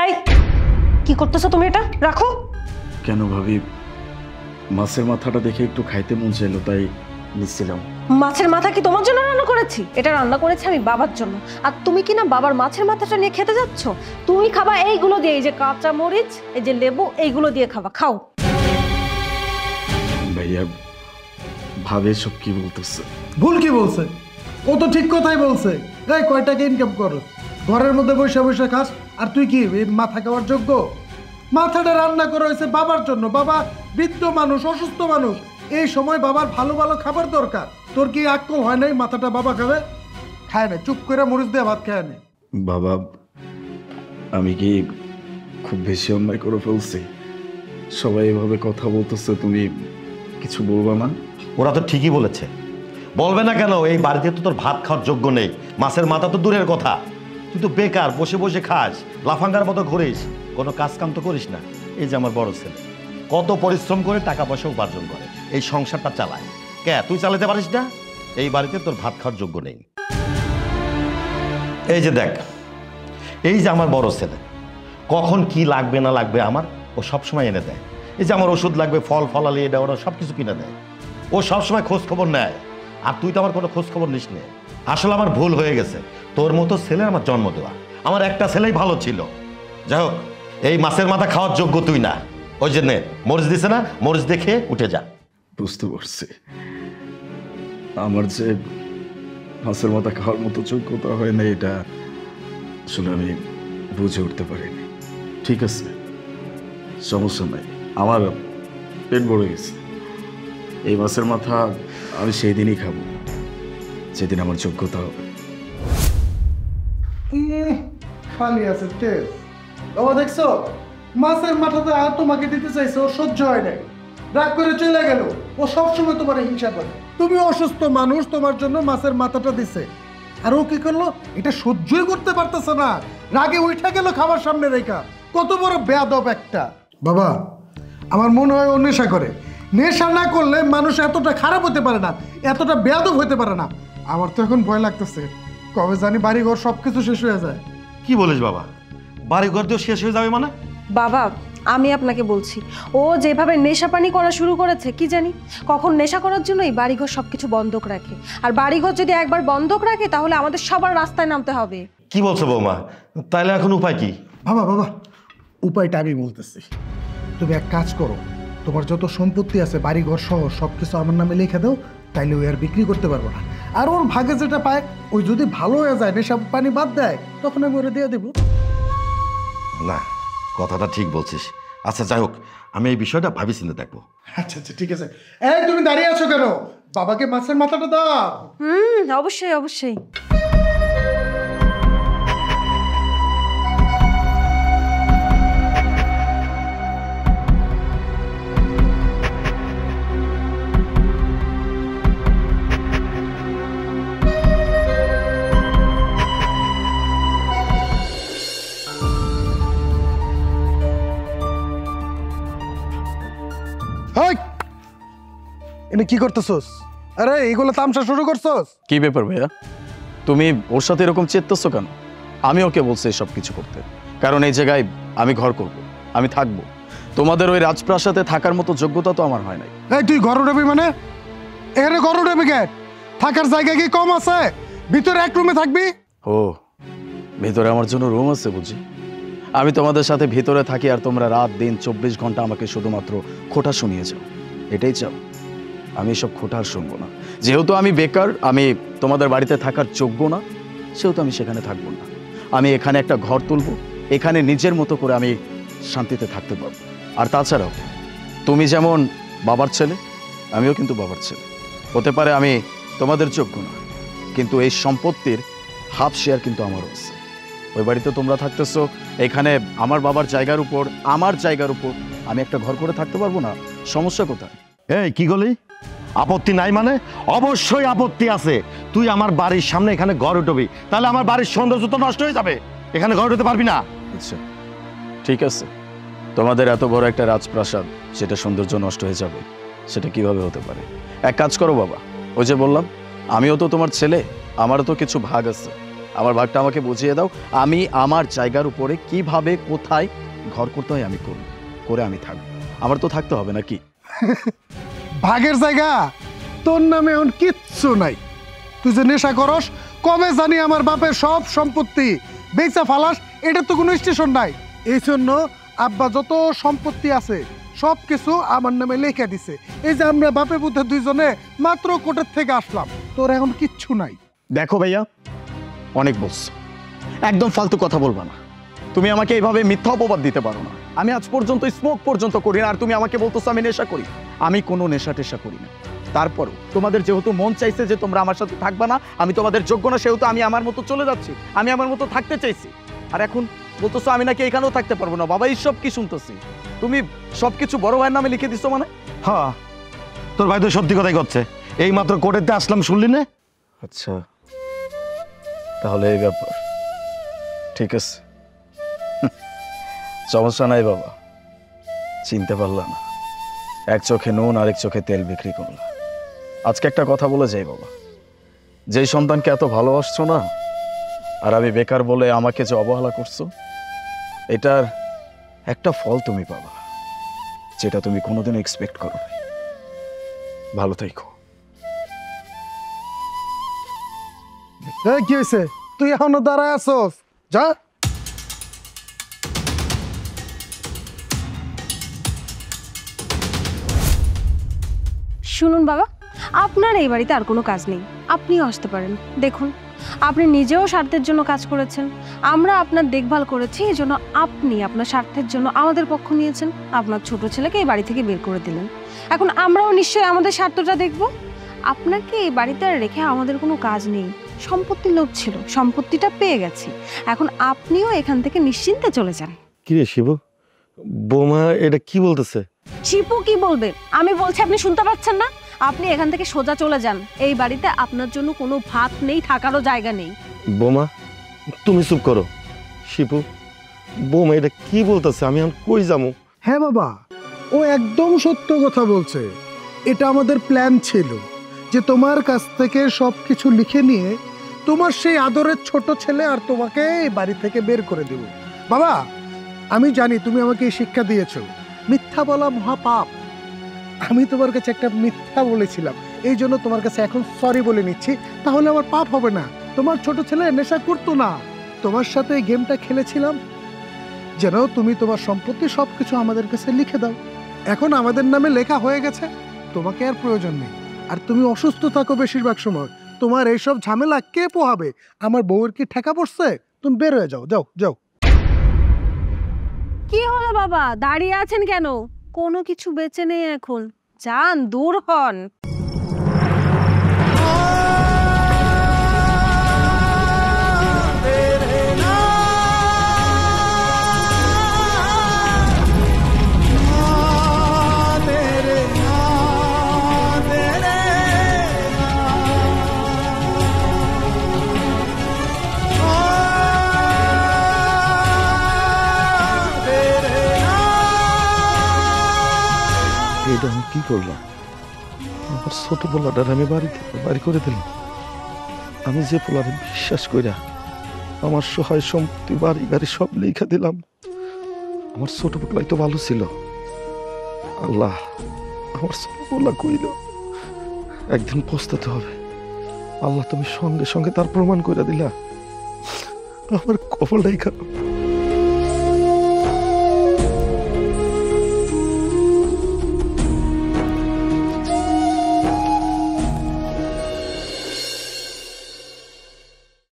এই কি করতেছো তুমি? এটা রাখো। কেন ভাবি? মাছের মাথাটা দেখে একটু খাইতে মন চাইলো তাই নিচ্ছিলাম। মাছের মাথা কি তোমার জন্য রান্না করেছি? এটা রান্না করেছি আমি বাবার জন্য। আর তুমি কি না বাবার মাছের মাথাটা নিয়ে খেতে যাচ্ছ? তুমি খাবা এইগুলো দিয়ে, এই যে কাঁচা মরিচ, এই যে লেবু, এইগুলো দিয়ে খাবা। খাও। ভাইয়া ভাবে সব কি বলতেছে? ভুল কি বলছে? ও তো ঠিক কথাই বলছে। এই কয় টাকা ইনকাম করো, ঘরের মধ্যে বসে বসে খাস, আর তুই কি মাথা খাওয়ার যোগ্য? মাথাটা রান্না করা হয়েছে বাবার জন্য। বাবা বৃদ্ধ মানুষ, অসুস্থ মানুষ, এই সময় বাবার ভালো ভালো খাবার দরকার। তোর কি আক্কল হয় নাই মাথাটা বাবা খাবে? খায় না, চুপ করে মরিচ দিয়ে ভাত খায় না। বাবা আমি কি খুব বেশি অন্যায় করে ফেলছি? সবাই এভাবে কথা বলতেছে, তুমি কিছু বলবা না? ওরা তো ঠিকই বলেছে, বলবে না কেন? এই বাড়িতে তো তোর ভাত খাওয়ার যোগ্য নেই, মাছের মাথা তো দূরের কথা। তুই তো বেকার, বসে বসে খাস, লাফাঙ্গার মতো ঘুরিস, কোনো কাজ কাম তো করিস না। এই যে আমার বড় ছেলে কত পরিশ্রম করে টাকা পয়সা উপার্জন করে এই সংসারটা চালায়, কে তুই চালাতে পারিস না? এই বাড়িতে তোর ভাত খাওয়ার যোগ্য নেই। এই যে দেখ, এই যে আমার বড় ছেলে কখন কি লাগবে না লাগবে আমার ও সবসময় এনে দেয়। এই যে আমার ওষুধ লাগবে, ফল ফলালি, এটা ওরা সব কিছু কিনে দেয়। ও সবসময় খোঁজ খবর নেয়, আর তুই তো আমার কোনো খোঁজ খবর নিস নে। আসলে আমার ভুল হয়ে গেছে, তোর মতো ছেলে আমার জন্ম দেওয়া। আমার একটা ছেলেই ভালো ছিল। যাই হোক, এই মাছের মাথা খাওয়ার যোগ্য তুই না। ওই যে নে, মরিচ দিছে না, মরিচ দেখে উঠে যা। বুঝতে পারছি, আমার যে মাছের মাথা খাওয়ার মতো যোগ্যতা হয় না, এটা আসলে আমি বুঝে উঠতে পারিনি। ঠিক আছে, সমস্যা নাই, আমার পেট ভরে গেছে। এই মাছের মাথা আমি সেই দিনই খাবো যেদিন আমার যোগ্যতা হবে। খালি আছে টেস্ট। বাবা দেখছো, মাছের মাথাটা তোমাকে দিতে চাইছে, ও সহ্য হয় নাই, রাগ করে চলে গেল। ও সবসময় তোমার হিংসা করে। তুমি অসুস্থ মানুষ, তোমার জন্য মাছের মাথাটা দিছে, আর ও কি করলো? এটা সহ্যই করতে পারতেছে না, রাগে উঠে গেল খাবার সামনে রেখা। কত বড় বেয়াদব একটা। বাবা আমার মনে হয় ও নেশা করে। নেশা না করলে মানুষ এতটা খারাপ হতে পারে না, এতটা বেয়াদব হতে পারে না। আমার তো এখন ভয় লাগতেছে, কবে জানি বাড়িঘর সবকিছু শেষ হয়ে যায়। কি বলিস বাবা? বাড়ি ঘর দিয়ে শেষ হয়ে যাবে মানে? বাবা আমি আপনাকে বলছি, ও যেভাবে নেশা পানি করা শুরু করেছে, কি জানি কখন নেশা করার জন্য এই বাড়িঘর সবকিছু বন্ধক রাখে। আর বাড়িঘর যদি একবার বন্ধক রাখে তাহলে আমাদের সবার রাস্তায় নামতে হবে। কি বলছো বৌমা? তাইলে এখন উপায় কি? বাবা বাবা উপায়টা আমি বলতেছি। তুমি এক কাজ করো, তোমার যত সম্পত্তি আছে বাড়িঘর সহ সবকিছু আমার নামে লিখে দাও, তাইলে ওই আর বিক্রি করতে পারবো না। আর ওর ভাগে যেটা পায়, ওই যদি ভালো হয়ে যায়, নেশা পানি বাদ দেয়, তখন আমি ওরে দিয়ে দেবো। না, কথাটা ঠিক বলছিস। আচ্ছা যাই হোক, আমি এই বিষয়টা ভাবি চিন্তা দেখবো। আচ্ছা আচ্ছা ঠিক আছে। এই তুমি দাঁড়িয়ে আছো কেন? বাবাকে মাছের মাথাটা দাও। অবশ্যই অবশ্যই। এনে কি করতেছস? আরে এইগুলো তামসা শুরু করছস? কি ব্যাপার ভাইয়া, তুমি ওর সাথে এরকম চেতেছো কেন? আমি ওকে বলছি সব কিছু করতে, কারণ এই জায়গায় আমি ঘর করব, আমি থাকবো। তোমাদের ওই রাজপ্রাসাদে থাকার মতো যোগ্যতা তো আমার হয় নাই। এই তুই ঘর উঠাবি মানে? এখানে ঘর উঠাবি কেন? থাকার জায়গা কি কম আছে? ভিতরে এক রুমে থাকবি? ও, ভিতরে আমার জন্য রুম আছে বুঝি? আমি তোমাদের সাথে ভিতরে থাকি আর তোমরা রাত দিন 24 ঘন্টা আমাকে শুধুমাত্র খোঁটা শুনিয়ে যাও, এটাই চাও? আমি এসব খোঁটা আর শুনবো না। যেহেতু আমি বেকার, আমি তোমাদের বাড়িতে থাকার যোগ্য না, সেহেতু আমি সেখানে থাকবো না। আমি এখানে একটা ঘর তুলবো, এখানে নিজের মতো করে আমি শান্তিতে থাকতে পারবো। আর তাছাড়াও তুমি যেমন বাবার ছেলে, আমিও কিন্তু বাবার ছেলে। হতে পারে আমি তোমাদের যোগ্য না, কিন্তু এই সম্পত্তির হাফ শেয়ার কিন্তু আমারও আছে। ওই বাড়িতে তোমরা থাকতেছো, এখানে আমার বাবার জায়গার উপর, আমার জায়গার উপর আমি একটা ঘর করে থাকতে পারবো না? সমস্যা কোথায়? এই কি বলি? আপত্তি নাই মানে? অবশ্যই আপত্তি আছে। তুই আমার বাড়ির সামনে এখানে ঘর উঠবি, তাহলে আমার বাড়ির সৌন্দর্য তো নষ্ট হয়ে যাবে। এখানে ঘর উঠতে পারবি না। আচ্ছা ঠিক আছে, তোমাদের এত বড় একটা রাজপ্রাসাদ, সেটা সৌন্দর্য নষ্ট হয়ে যাবে, সেটা কিভাবে হতে পারে? এক কাজ করো বাবা, ওই যে বললাম আমিও তো তোমার ছেলে, আমারও তো কিছু ভাগ আছে। আমার ভাগটা আমাকে বুঝিয়ে দাও। আমি আমার জায়গার উপরে কিভাবে কোথায় ঘর করতে হয় আমি করব, করে আমি থাকবো। আমার তো থাকতে হবে নাকি? ভাগের জায়গা তোর নামে এখন কিচ্ছু নাই। তুই যে নেশা করস, কবে জানি আমার বাপের সব সম্পত্তি বেচা ফালাস, এটা তো কোনো স্টেশন নাই। এই জন্য আব্বা যত সম্পত্তি আছে সব কিছু আমার নামে লেখা দিছে। এই যে আমরা বাপে পুতে দুইজনে মাত্র কোর্টের থেকে আসলাম, তোর এখন কিচ্ছু নাই। দেখো ভাইয়া, অনেক বলছো, একদম ফালতু কথা বলবা না। তুমি আমাকে এইভাবে মিথ্যা অপবাদ দিতে পারো না। আমি আজ পর্যন্ত স্মোক পর্যন্ত করি না, আর তুমি আমাকে বলতেছো আমি নেশা করি। আমি কোনো নেশা টেশা করি না। তারপরও তোমাদের যেহেতু মন চাইছে যে তোমরা আমার সাথে থাকবা না, আমি তোমাদের যোগ্য না, সেহেতু আমি আমার মতো চলে যাচ্ছি। আমি আমার মতো থাকতে চাইছি। আর এখন বলতেছো আমি নাকি এখানেও থাকতে পারবো না। বাবা, এই সব কি শুনতেছি? তুমি সবকিছু বড় ভাইয়ের নামে লিখে দিছো মানে? হ্যাঁ, তোর ভাই তো সত্যি কথাই করছে। এই মাত্র কোর্টেতে আসলাম, শুনলি না? আচ্ছা, তাহলে এই ব্যাপার। ঠিক আছে, সমস্যা নাই বাবা, চিনতে পারলাম না। এক চোখে নুন আরেক চোখে তেল বিক্রি করলাম। আজকে একটা কথা বলে যাই বাবা, যেই সন্তানকে এত ভালোবাসছো না, আর আমি বেকার বলে আমাকে যে অবহেলা করছো, এটার একটা ফল তুমি পাবা, যেটা তুমি কোনোদিন এক্সপেক্ট করো না। ভালো থেকো। কি হয়েছে? তুই এখনো দাঁড়ায় আছোস? যা। শুনুন বাবা, আপনার এই বাড়িতে আর কোনো কাজ নেই, আপনিও আসতে পারেন। দেখুন, আপনি নিজেও স্বার্থের জন্য কাজ করেছেন, আমরা আপনার দেখভাল করেছি, এই জন্য আপনি আপনার স্বার্থের জন্য আমাদের পক্ষ নিয়েছেন। আপনার ছোট ছেলেকে এই বাড়ি থেকে বের করে দিলেন। এখন আমরাও নিশ্চয়ই আমাদের স্বার্থটা দেখব। আপনাকে এই বাড়িতে আর রেখে আমাদের কোনো কাজ নেই। সম্পত্তির লোভ ছিল, সম্পত্তিটা পেয়ে গেছি। এখন আপনিও এখান থেকে নিশ্চিন্তে চলে যান। কি রে শিবু, বৌমা এটা কি বলতেছে? শিপু কি বলবে? আমি বলছি, আপনি শুনতে পাচ্ছেন না? আপনি এখান থেকে সোজা চলে যান। এই বাড়িতে আপনার জন্য কোনো ভাত নেই, থাকারও জায়গা নেই। বৌমা তুমি চুপ করো। শিপু, বৌমা এটা কি বলতেছে? আমি এখন কই যাবো? হ্যাঁ বাবা, ও একদম সত্য কথা বলছে। এটা আমাদের প্ল্যান ছিল যে তোমার কাছ থেকে সবকিছু লিখে নিয়ে তোমার সেই আদরের ছোট ছেলে আর তোমাকে এই বাড়ি থেকে বের করে দেব। বাবা, আমি জানি তুমি আমাকে এই শিক্ষা দিয়েছো, মিথ্যা বলা মহাপাপ। আমি তোমার কাছে একটা মিথ্যা বলেছিলাম, এই জন্য তোমার কাছে এখন সরি বলে নিচ্ছি, তাহলে আমার পাপ হবে না। তোমার ছোট ছেলে নেশা করতো না, তোমার সাথে এই গেমটা খেলেছিলাম যেন তুমি তোমার সম্পত্তি সবকিছু আমাদের কাছে লিখে দাও। এখন আমাদের নামে লেখা হয়ে গেছে, তোমাকে আর প্রয়োজন নেই। আর তুমি অসুস্থ থাকো বেশিরভাগ সময়, তোমার এইসব ঝামেলা কে পোহাবে? আমার বউয়ের কি ঠেকা পড়ছে? তুমি বের হয়ে যাও, যাও যাও। কি হলো বাবা, দাঁড়িয়ে আছেন কেন? কোনো কিছু বেঁচে নেই এখন, যান, দূর হন। এটা আমি কি করলাম? আমার ছোট পোলাটার আমি বাড়ি করে দিলাম। আমি যে পোলারে বিশ্বাস কইরা আমার সহায় সম্পত্তি বাড়ি গাড়ি সব লেখা দিলাম, আমার ছোট পোলাই তো ভালো ছিল। আল্লাহ, আমার ছোট পোলা কইল একদিন পস্তাতে হবে। আল্লাহ, তুমি সঙ্গে সঙ্গে তার প্রমাণ করে দিলা। আমার কপালটাই খারাপ।